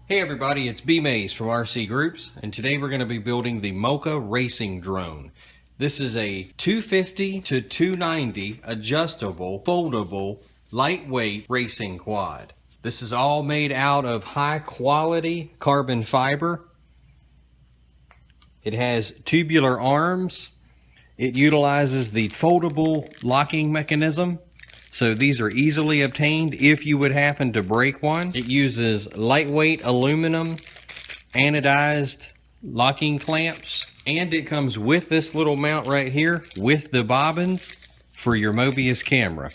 Hey everybody, it's B Mays from RC Groups, and today we're going to be building the Moka Racing Drone. This is a 250 to 290 adjustable, foldable, lightweight racing quad. This is all made out of high quality carbon fiber. It has tubular arms. It utilizes the foldable locking mechanism. So these are easily obtained if you would happen to break one. It uses lightweight aluminum anodized locking clamps, and it comes with this little mount right here with the bobbins for your Mobius camera.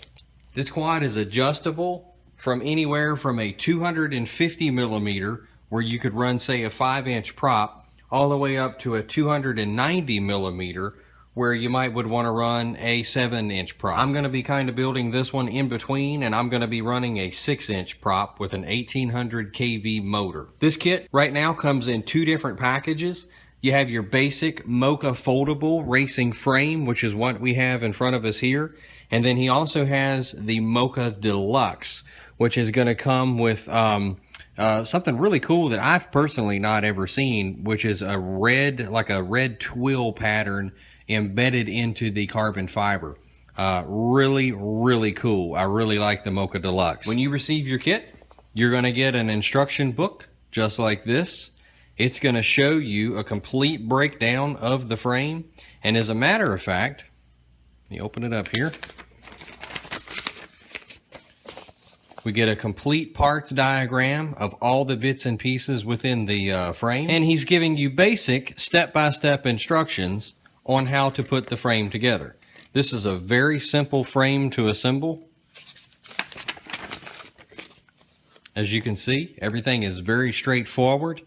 This quad is adjustable from anywhere from a 250 millimeter, where you could run say a 5-inch prop, all the way up to a 290 millimeter, where you would want to run a 7-inch prop. I'm going to be kind of building this one in between, and I'm going to be running a 6-inch prop with an 1800 kV motor. This kit right now comes in two different packages. You have your basic Moka Foldable Racing Frame, which is what we have in front of us here. And then he also has the Moka Deluxe, which is going to come with something really cool that I've personally not ever seen, which is a red, like a red twill pattern embedded into the carbon fiber. Really cool. I really like the Moka Deluxe. When you receive your kit, you're going to get an instruction book just like this. It's going to show you a complete breakdown of the frame. And as a matter of fact, let me open it up here. We get a complete parts diagram of all the bits and pieces within the frame. And he's giving you basic step-by-step instructions on how to put the frame together. This is a very simple frame to assemble. As you can see, everything is very straightforward,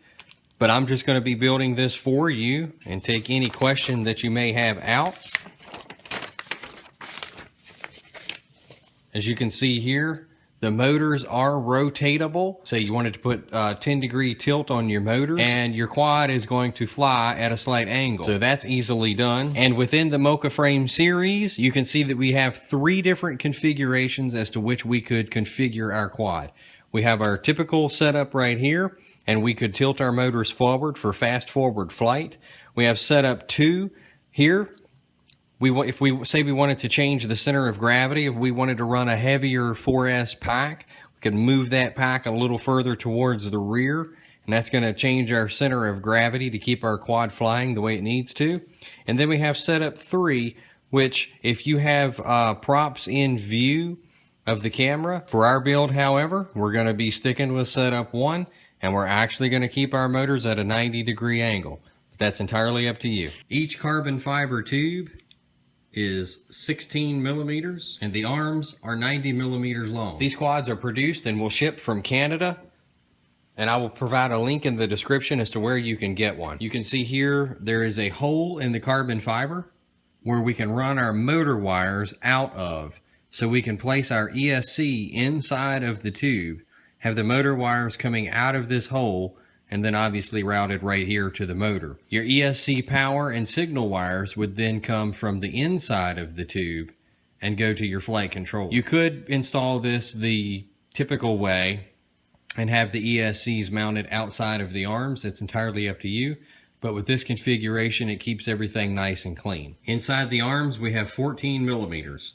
but I'm just going to be building this for you and take any question that you may have out. As you can see here, the motors are rotatable. Say you wanted to put 10-degree tilt on your motor, and your quad is going to fly at a slight angle. So that's easily done. And within the Moka Frame series, you can see that we have 3 different configurations as to which we could configure our quad. We have our typical setup right here, and we could tilt our motors forward for fast forward flight. We have setup 2 here. If we say we wanted to change the center of gravity, if we wanted to run a heavier 4S pack, we could move that pack a little further towards the rear, and that's going to change our center of gravity to keep our quad flying the way it needs to. And then we have setup 3, which if you have props in view of the camera. For our build, however, we're going to be sticking with setup 1, and we're actually going to keep our motors at a 90-degree angle. But that's entirely up to you. Each carbon fiber tube is 16 millimeters, and the arms are 90 millimeters long. These quads are produced and will ship from Canada, and I will provide a link in the description as to where you can get one. You can see here there is a hole in the carbon fiber where we can run our motor wires out of, so we can place our ESC inside of the tube, have the motor wires coming out of this hole, and then obviously routed right here to the motor. Your ESC power and signal wires would then come from the inside of the tube and go to your flight controller. You could install this the typical way and have the ESCs mounted outside of the arms. It's entirely up to you. But with this configuration, it keeps everything nice and clean. Inside the arms, we have 14 millimeters.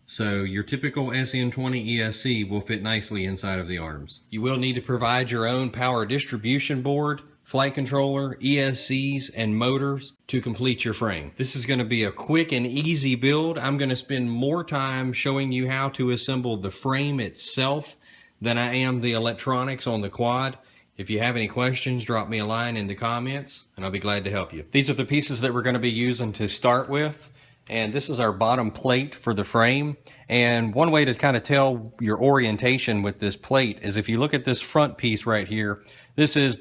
So your typical SN20 ESC will fit nicely inside of the arms. You will need to provide your own power distribution board, flight controller, ESCs, and motors to complete your frame. This is going to be a quick and easy build. I'm going to spend more time showing you how to assemble the frame itself than I am the electronics on the quad. If you have any questions, drop me a line in the comments, and I'll be glad to help you. These are the pieces that we're going to be using to start with. And this is our bottom plate for the frame. And one way to kind of tell your orientation with this plate is if you look at this front piece right here, this is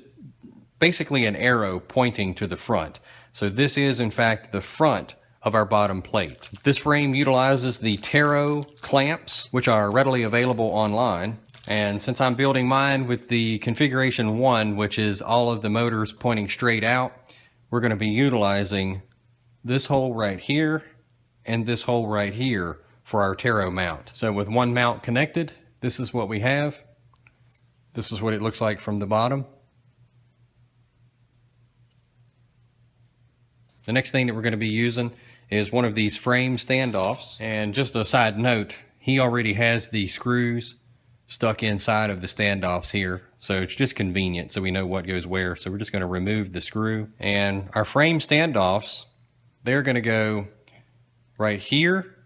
basically an arrow pointing to the front. So this is in fact the front of our bottom plate. This frame utilizes the Taro clamps, which are readily available online. And since I'm building mine with the configuration 1, which is all of the motors pointing straight out, we're going to be utilizing this hole right here and this hole right here for our Taro mount. So with one mount connected, this is what we have. This is what it looks like from the bottom. The next thing that we're going to be using is one of these frame standoffs. And just a side note, he already has the screws stuck inside of the standoffs here, so it's just convenient so we know what goes where. So we're just going to remove the screw, and our frame standoffs, they're going to go right here,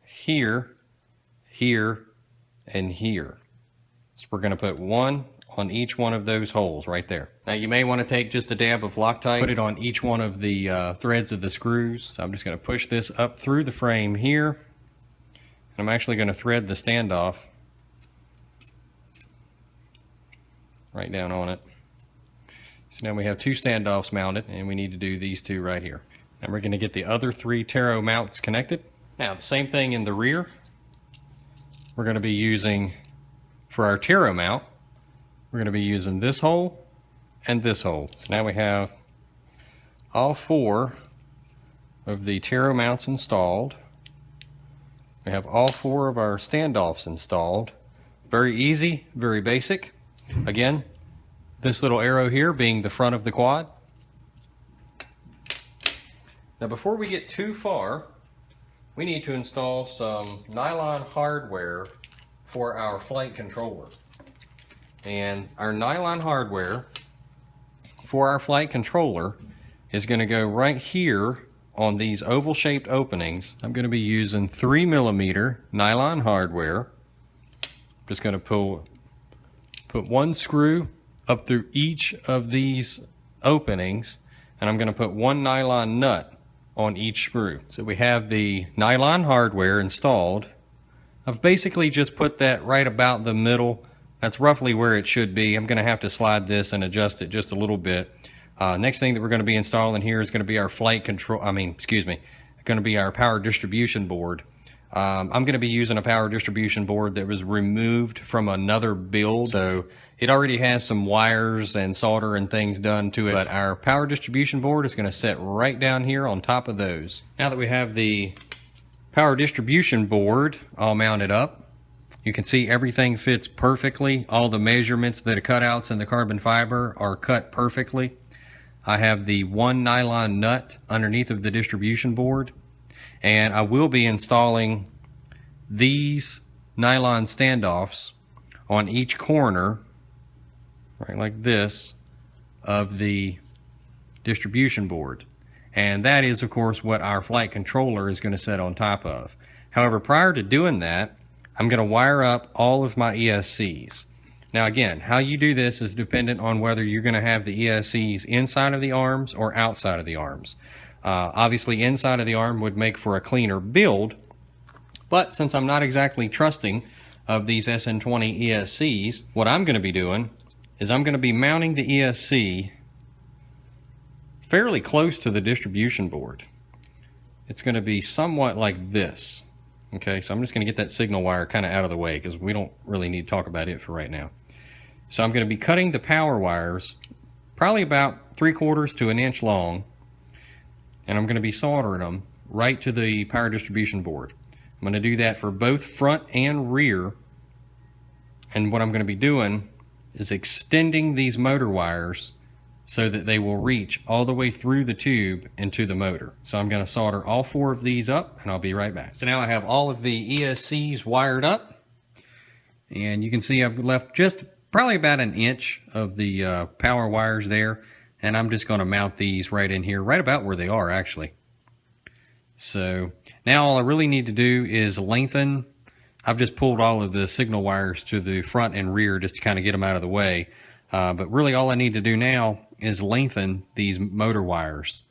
here, here, and here. So we're going to put one on each one of those holes right there. Now you may want to take just a dab of Loctite, put it on each one of the threads of the screws. So I'm just going to push this up through the frame here, and I'm actually going to thread the standoff right down on it. So now we have two standoffs mounted, and we need to do these two right here. And we're going to get the other three taro mounts connected. Now the same thing in the rear. We're going to be using, for our taro mount, we're going to be using this hole and this hole. So now we have all four of the taro mounts installed. We have all four of our standoffs installed. Very easy, very basic. Again, this little arrow here being the front of the quad. Now before we get too far, we need to install some nylon hardware for our flight controller. And our nylon hardware for our flight controller is going to go right here on these oval shaped openings. I'm going to be using 3mm nylon hardware. Just going to put one screw up through each of these openings, and I'm going to put one nylon nut on each screw. So we have the nylon hardware installed. I've basically just put that right about the middle. That's roughly where it should be. I'm going to have to slide this and adjust it just a little bit. Next thing that we're going to be installing here is going to be our going to be our power distribution board. I'm going to be using a power distribution board that was removed from another build, so it already has some wires and solder and things done to it, but our power distribution board is going to sit right down here on top of those. Now that we have the power distribution board all mounted up, you can see everything fits perfectly. All the measurements, the cutouts in the carbon fiber are cut perfectly. I have the one nylon nut underneath of the distribution board, and I will be installing these nylon standoffs on each corner, right like this, of the distribution board. And that is, of course, what our flight controller is going to sit on top of. However, prior to doing that, I'm going to wire up all of my ESCs. Now again, how you do this is dependent on whether you're going to have the ESCs inside of the arms or outside of the arms. Obviously inside of the arm would make for a cleaner build, but since I'm not exactly trusting of these SN20 ESCs, what I'm going to be doing is I'm going to be mounting the ESC fairly close to the distribution board. It's going to be somewhat like this. Okay, so I'm just going to get that signal wire kind of out of the way because we don't really need to talk about it for right now. So I'm going to be cutting the power wires probably about 3/4 to an inch long, and I'm going to be soldering them right to the power distribution board. I'm going to do that for both front and rear, and what I'm going to be doing is extending these motor wires so that they will reach all the way through the tube into the motor. So I'm going to solder all four of these up, and I'll be right back. So now I have all of the ESCs wired up, and you can see I've left just probably about an inch of the power wires there, and I'm just going to mount these right in here, right about where they are actually. So now all I really need to do is lengthen. I've just pulled all of the signal wires to the front and rear just to kind of get them out of the way. But really all I need to do now is lengthen these motor wires.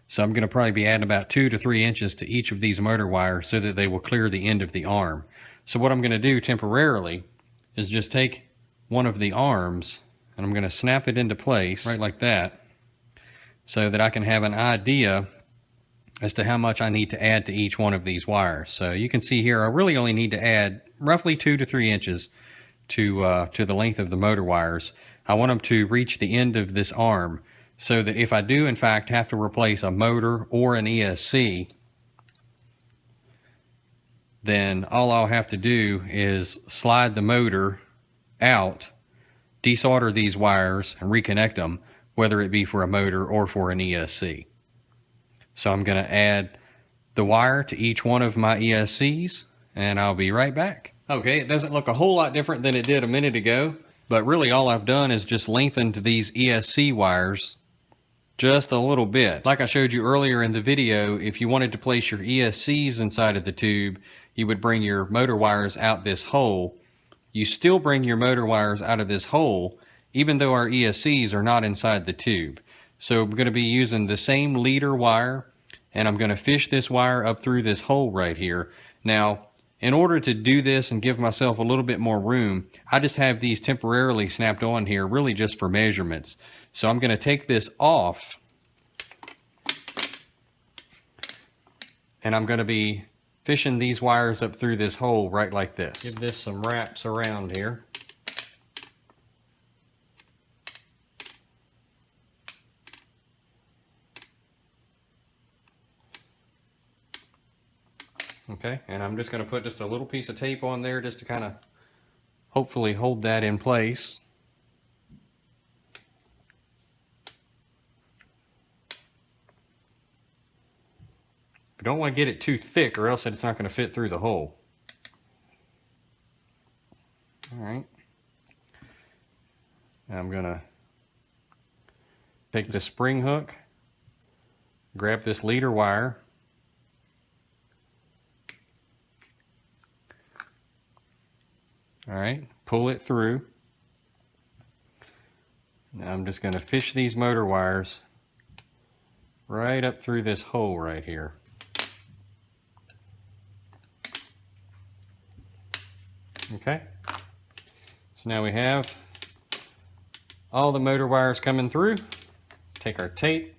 So I'm going to probably be adding about 2 to 3 inches to each of these motor wires so that they will clear the end of the arm. So what I'm going to do temporarily is just take one of the arms and I'm going to snap it into place right like that so that I can have an idea as to how much I need to add to each one of these wires. So you can see here I really only need to add roughly 2 to 3 inches to the length of the motor wires. I want them to reach the end of this arm so that if I do in fact have to replace a motor or an ESC, then all I'll have to do is slide the motor out, desolder these wires and reconnect them, whether it be for a motor or for an ESC. So I'm going to add the wire to each one of my ESCs, and I'll be right back. Okay, it doesn't look a whole lot different than it did a minute ago, but really all I've done is just lengthened these ESC wires just a little bit. Like I showed you earlier in the video, if you wanted to place your ESCs inside of the tube, you would bring your motor wires out this hole. You still bring your motor wires out of this hole, even though our ESCs are not inside the tube. So I'm going to be using the same leader wire, and I'm going to fish this wire up through this hole right here. Now, in order to do this and give myself a little bit more room, I just have these temporarily snapped on here, really just for measurements. So I'm going to take this off, and I'm going to be fishing these wires up through this hole right like this. Give this some wraps around here. Okay, and I'm just going to put just a little piece of tape on there just to kind of hopefully hold that in place. But don't want to get it too thick or else it's not going to fit through the hole. Alright. I'm going to take the spring hook, grab this leader wire, alright, pull it through. Now I'm just going to fish these motor wires right up through this hole right here. Okay, so now we have all the motor wires coming through. Take our tape,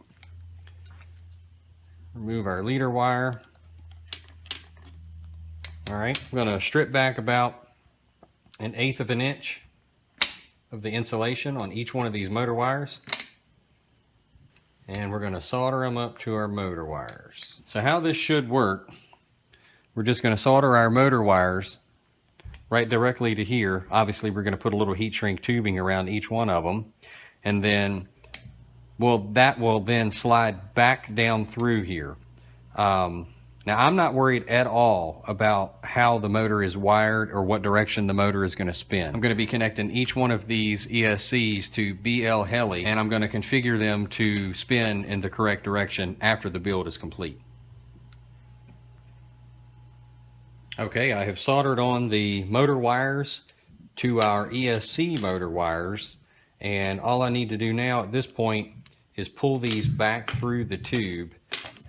remove our leader wire. Alright, I'm going to strip back about 1/8 of an inch of the insulation on each one of these motor wires, and we're going to solder them up to our motor wires. So how this should work, we're just going to solder our motor wires right directly to here. Obviously we're going to put a little heat shrink tubing around each one of them, and then that will then slide back down through here. Now I'm not worried at all about how the motor is wired or what direction the motor is going to spin. I'm going to be connecting each one of these ESCs to BL Heli, and I'm going to configure them to spin in the correct direction after the build is complete. Okay, I have soldered on the motor wires to our ESC motor wires, and all I need to do now at this point is pull these back through the tube,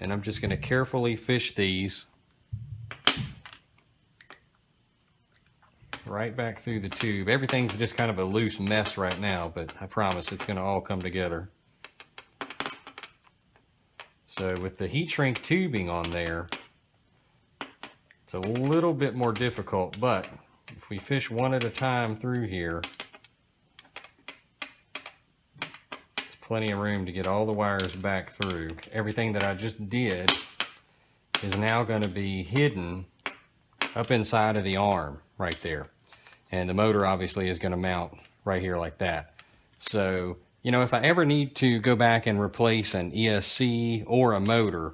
and I'm just going to carefully fish these right back through the tube. Everything's just kind of a loose mess right now, but I promise it's going to all come together. So with the heat shrink tubing on there, it's a little bit more difficult, but if we fish one at a time through here, it's plenty of room to get all the wires back through. Everything that I just did is now going to be hidden up inside of the arm right there. And the motor obviously is going to mount right here like that. So, you know, if I ever need to go back and replace an ESC or a motor,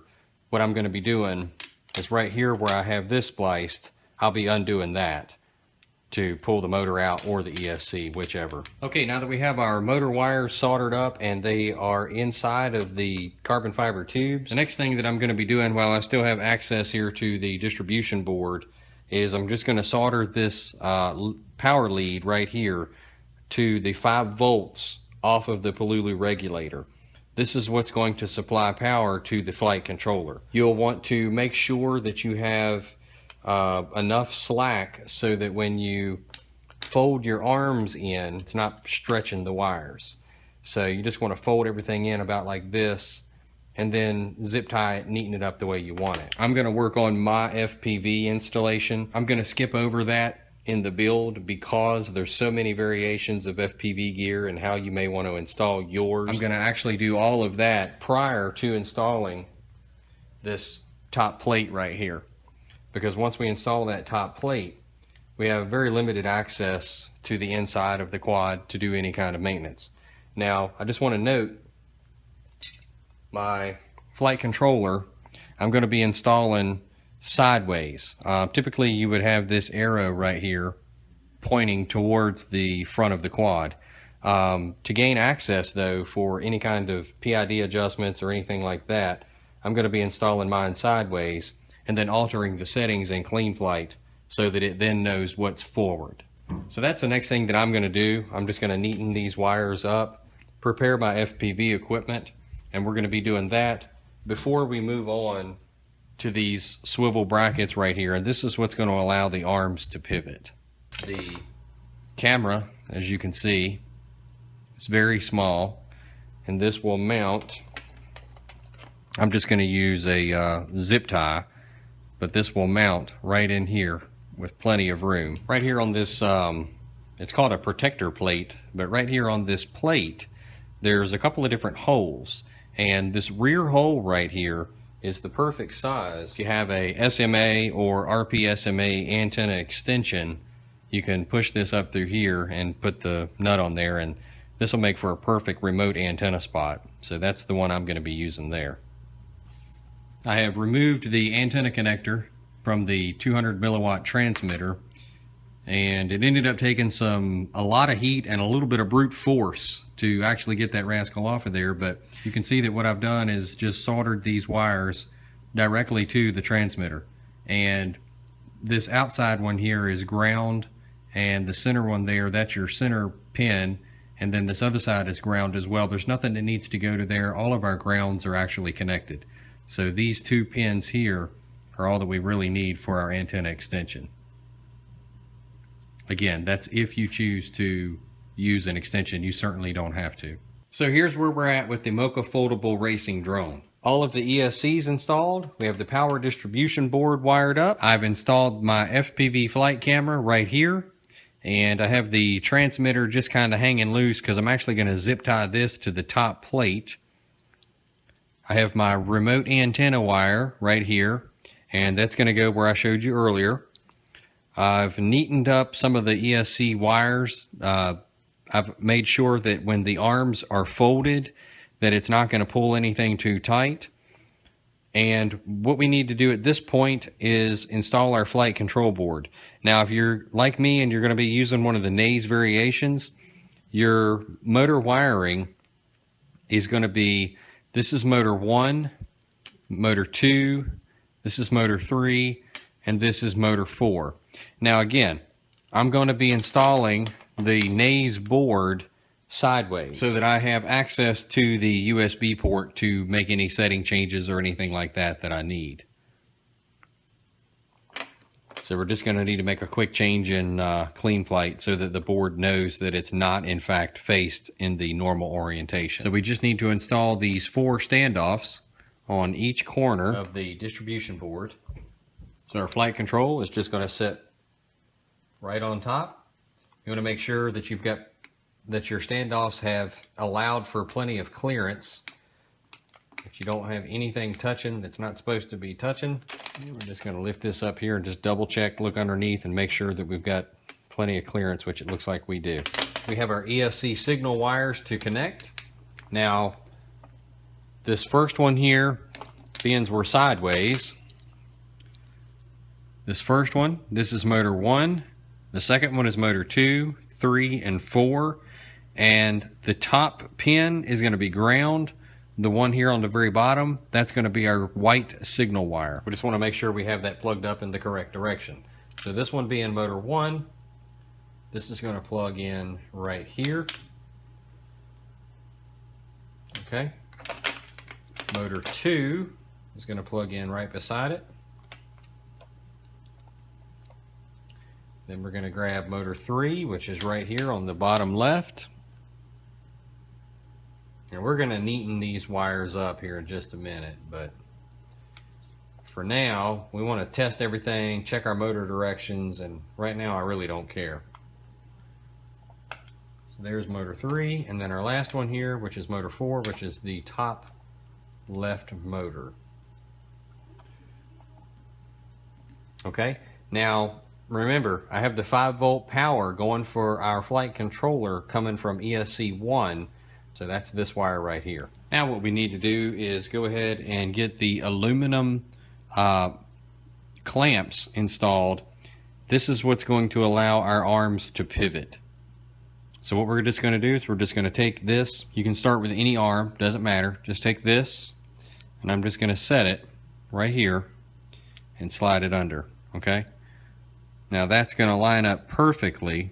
what I'm going to be doing is right here where I have this spliced, I'll be undoing that to pull the motor out or the ESC, whichever. Okay, now that we have our motor wires soldered up and they are inside of the carbon fiber tubes, the next thing that I'm going to be doing while I still have access here to the distribution board is I'm just going to solder this power lead right here to the 5 volts off of the Pololu regulator. This is what's going to supply power to the flight controller. You'll want to make sure that you have enough slack so that when you fold your arms in, it's not stretching the wires. So you just want to fold everything in about like this, and then zip tie it, neaten it up the way you want it. I'm going to work on my FPV installation. I'm going to skip over that in the build because there's so many variations of FPV gear and how you may want to install yours. I'm going to actually do all of that prior to installing this top plate right here, because once we install that top plate, we have very limited access to the inside of the quad to do any kind of maintenance. Now, I just want to note my flight controller, I'm going to be installing sideways. Typically you would have this arrow right here pointing towards the front of the quad. To gain access though for any kind of PID adjustments or anything like that, I'm going to be installing mine sideways and then altering the settings in Clean Flight so that it then knows what's forward. So that's the next thing that I'm going to do. I'm just going to neaten these wires up, prepare my FPV equipment, and we're going to be doing that before we move on to these swivel brackets right here. And this is what's going to allow the arms to pivot. The camera, as you can see, is very small, and this will mount. I'm just going to use a zip tie, but this will mount right in here with plenty of room. Right here on this, it's called a protector plate, but right here on this plate, there's a couple of different holes, and this rear hole right here is the perfect size. If you have a SMA or RPSMA antenna extension, you can push this up through here and put the nut on there, and this will make for a perfect remote antenna spot. So that's the one I'm going to be using there. I have removed the antenna connector from the 200 milliwatt transmitter, and it ended up taking a lot of heat and a little bit of brute force to actually get that rascal off of there. But you can see that what I've done is just soldered these wires directly to the transmitter, and this outside one here is ground, and the center one there, that's your center pin, and then this other side is ground as well. There's nothing that needs to go to there. All of our grounds are actually connected. So these two pins here are all that we really need for our antenna extension. Again, that's if you choose to use an extension. You certainly don't have to. So here's where we're at with the Moka Foldable Racing Drone. All of the ESCs installed. We have the power distribution board wired up. I've installed my FPV flight camera right here, and I have the transmitter just kind of hanging loose because I'm actually going to zip tie this to the top plate. I have my remote antenna wire right here, and that's going to go where I showed you earlier. I've neatened up some of the ESC wires. I've made sure that when the arms are folded, that it's not going to pull anything too tight. And what we need to do at this point is install our flight control board. Now, if you're like me and you're going to be using one of the Naze variations, your motor wiring is going to be, this is motor 1, motor 2, this is motor 3, and this is motor 4. Now again, I'm going to be installing the Naze board sideways so that I have access to the USB port to make any setting changes or anything like that that I need. So we're just going to need to make a quick change in Clean Flight so that the board knows that it's not in fact faced in the normal orientation. So we just need to install these 4 standoffs on each corner of the distribution board. So our flight control is just going to sit right on top. You want to make sure that you've got that your standoffs have allowed for plenty of clearance. If you don't have anything touching that's not supposed to be touching, we're just going to lift this up here and just double check, look underneath, and make sure that we've got plenty of clearance, which it looks like we do. We have our ESC signal wires to connect. Now, this first one here, pins were sideways. This first one, this is motor 1. The second one is motor 2, 3, and 4. And the top pin is going to be ground. The one here on the very bottom, that's going to be our white signal wire. We just want to make sure we have that plugged up in the correct direction. So this one being motor 1, this is going to plug in right here. Okay. Motor 2 is going to plug in right beside it. Then we're going to grab motor 3, which is right here on the bottom left. And we're going to neaten these wires up here in just a minute, but for now, we want to test everything, check our motor directions, and right now I really don't care. So there's motor 3, and then our last one here, which is motor 4, which is the top left motor. Okay, now remember, I have the 5-volt power going for our flight controller coming from ESC 1. So that's this wire right here. Now what we need to do is go ahead and get the aluminum clamps installed. This is what's going to allow our arms to pivot. So what we're just going to do is we're just going to take this. You can start with any arm, doesn't matter. Just take this, and I'm just going to set it right here and slide it under, okay? Now that's going to line up perfectly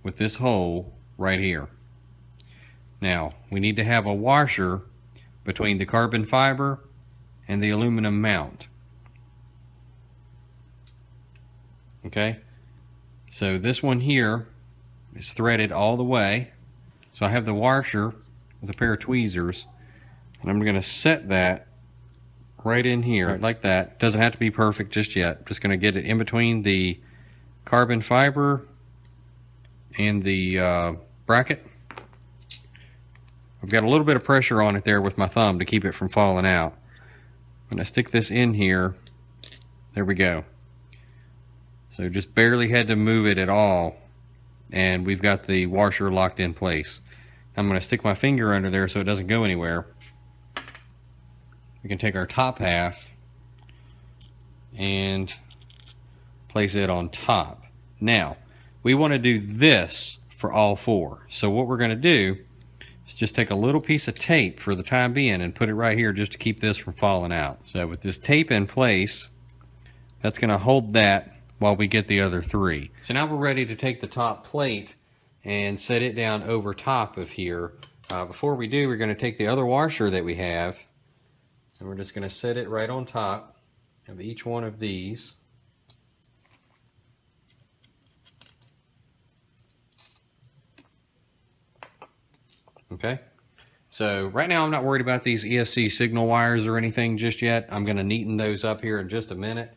with this hole right here. Now we need to have a washer between the carbon fiber and the aluminum mount. Okay, so this one here is threaded all the way. So I have the washer with a pair of tweezers, and I'm going to set that right in here, right like that. Doesn't have to be perfect just yet. Just going to get it in between the carbon fiber and the bracket. I've got a little bit of pressure on it there with my thumb to keep it from falling out. When I stick this in here, there we go. So just barely had to move it at all, and we've got the washer locked in place. I'm going to stick my finger under there so it doesn't go anywhere. We can take our top half and place it on top. Now, we want to do this for all four. So what we're going to do is just take a little piece of tape for the time being and put it right here just to keep this from falling out. So with this tape in place, that's going to hold that while we get the other three. So now we're ready to take the top plate and set it down over top of here. Before we do, we're going to take the other washer that we have, and we're just going to set it right on top of each one of these. Okay, so right now I'm not worried about these ESC signal wires or anything just yet. I'm going to neaten those up here in just a minute.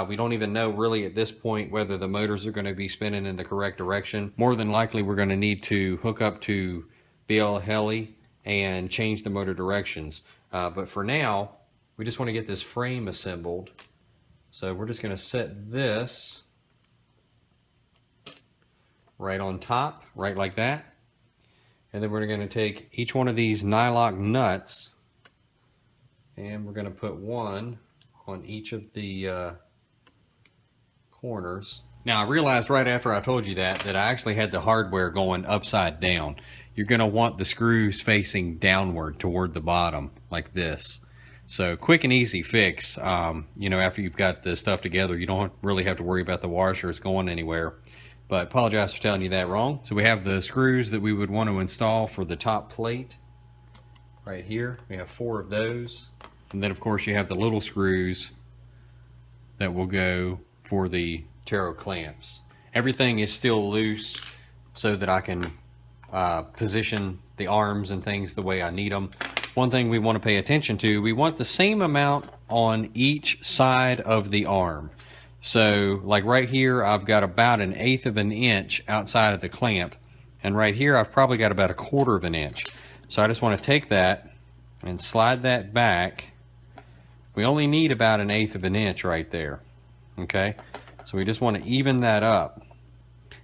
We don't even know really at this point whether the motors are going to be spinning in the correct direction. More than likely we're going to need to hook up to BL Heli and change the motor directions. But for now, we just want to get this frame assembled. So we're just going to set this right on top, right like that. And then we're going to take each one of these nylock nuts, and we're going to put one on each of the corners. Now I realized right after I told you that I actually had the hardware going upside down. You're going to want the screws facing downward toward the bottom like this. So quick and easy fix. You know, after you've got the stuff together, you don't really have to worry about the washers going anywhere. But apologize for telling you that wrong. So we have the screws that we would want to install for the top plate right here. We have 4 of those. And then of course you have the little screws that will go for the Taro clamps. Everything is still loose so that I can position the arms and things the way I need them. One thing we want to pay attention to, we want the same amount on each side of the arm. So like right here I've got about 1/8 of an inch outside of the clamp, and right here I've probably got about 1/4 of an inch. So I just want to take that and slide that back. We only need about 1/8 of an inch right there. Okay, so we just want to even that up,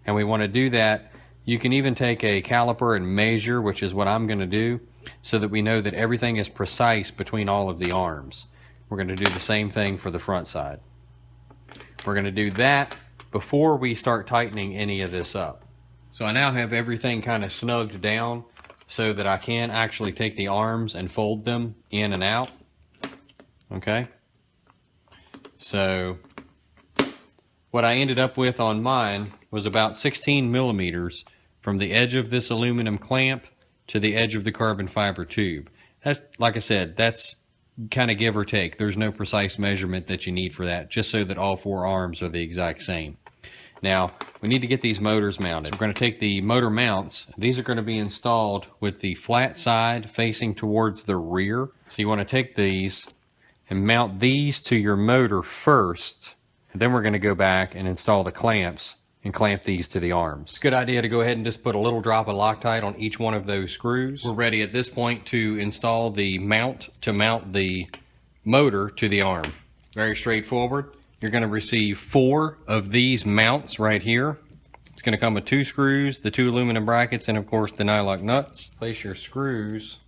and we want to do that. You can even take a caliper and measure, which is what I'm going to do, so that we know that everything is precise between all of the arms. We're going to do the same thing for the front side. We're going to do that before we start tightening any of this up. So I now have everything kind of snugged down so that I can actually take the arms and fold them in and out. Okay, so what I ended up with on mine was about 16 millimeters from the edge of this aluminum clamp to the edge of the carbon fiber tube. That's, like I said, that's kind of give or take. There's no precise measurement that you need for that, just so that all 4 arms are the exact same. Now, we need to get these motors mounted. We're going to take the motor mounts. These are going to be installed with the flat side facing towards the rear. So you want to take these and mount these to your motor first, and then we're going to go back and install the clamps and clamp these to the arms. It's a good idea to go ahead and just put a little drop of Loctite on each one of those screws. We're ready at this point to install the mount to mount the motor to the arm. Very straightforward. You're going to receive 4 of these mounts right here. It's going to come with 2 screws, the 2 aluminum brackets, and of course the nylock nuts. Place your screws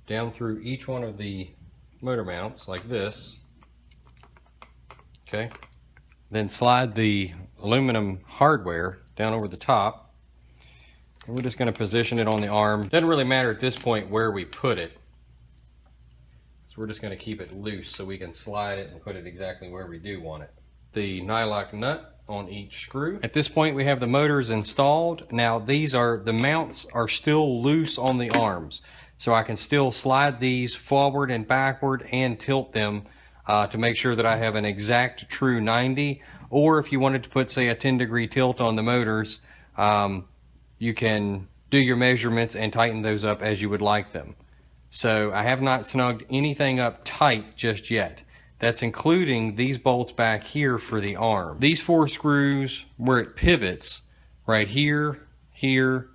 down through each one of the motor mounts like this. Okay. Then slide the aluminum hardware down over the top. And we're just going to position it on the arm. Doesn't really matter at this point where we put it. So we're just going to keep it loose so we can slide it and put it exactly where we do want it. The nylock nut on each screw. At this point we have the motors installed. Now the mounts are still loose on the arms. So I can still slide these forward and backward and tilt them to make sure that I have an exact true 90. Or if you wanted to put, say, a 10-degree tilt on the motors, you can do your measurements and tighten those up as you would like them. So I have not snugged anything up tight just yet. That's including these bolts back here for the arm. These 4 screws where it pivots, right here, here,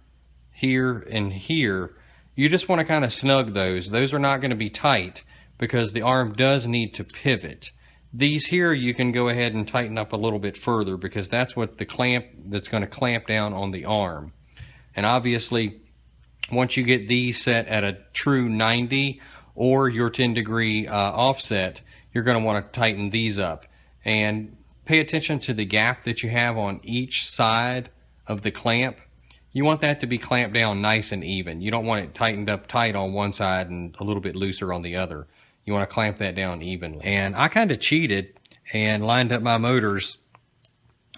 here, and here, you just want to kind of snug those. Those are not going to be tight because the arm does need to pivot. These here you can go ahead and tighten up a little bit further because that's what the clamp that's going to clamp down on the arm. And obviously once you get these set at a true 90 or your 10-degree offset, you're going to want to tighten these up. And pay attention to the gap that you have on each side of the clamp. You want that to be clamped down nice and even. You don't want it tightened up tight on one side and a little bit looser on the other. You want to clamp that down evenly. And I kind of cheated and lined up my motors.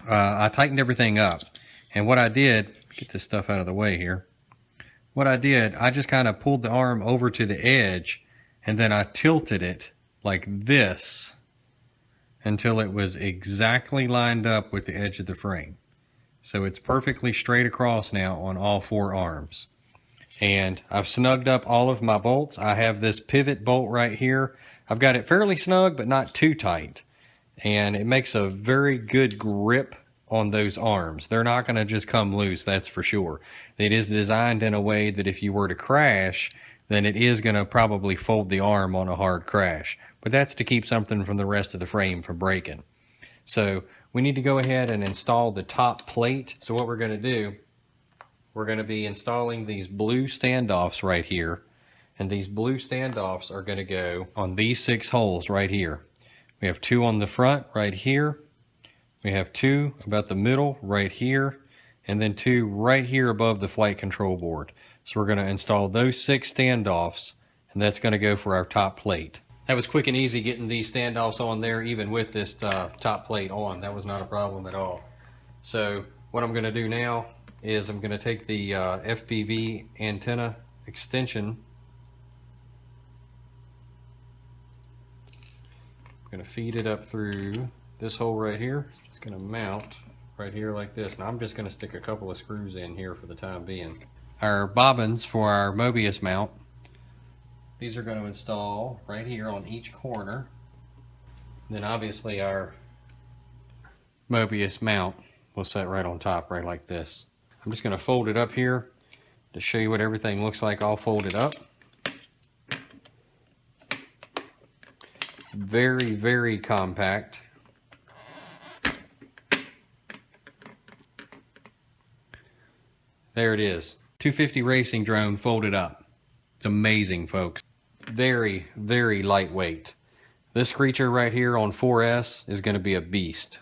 I tightened everything up. And what I did, get this stuff out of the way here. What I did, I just kind of pulled the arm over to the edge and then I tilted it like this until it was exactly lined up with the edge of the frame. So it's perfectly straight across now on all 4 arms. And I've snugged up all of my bolts. I have this pivot bolt right here. I've got it fairly snug but not too tight. And it makes a very good grip on those arms. They're not going to just come loose, that's for sure. It is designed in a way that if you were to crash, then it is going to probably fold the arm on a hard crash. But that's to keep something from the rest of the frame from breaking. So we need to go ahead and install the top plate. So what we're going to do, we're going to be installing these blue standoffs right here. And these blue standoffs are going to go on these 6 holes right here. We have 2 on the front right here. We have 2 about the middle right here. And then 2 right here above the flight control board. So we're going to install those 6 standoffs, and that's going to go for our top plate. That was quick and easy getting these standoffs on there, even with this top plate on. That was not a problem at all. So what I'm going to do now is I'm going to take the FPV antenna extension. I'm going to feed it up through this hole right here. It's going to mount right here like this. Now I'm just going to stick a couple of screws in here for the time being. Our bobbins for our Mobius mount, these are going to install right here on each corner. Then obviously our Mobius mount will set right on top, right like this. I'm just going to fold it up here to show you what everything looks like all folded up. Very, very compact. There it is. 250 racing drone folded up. It's amazing, folks. Very, very lightweight. This creature right here on 4S is going to be a beast.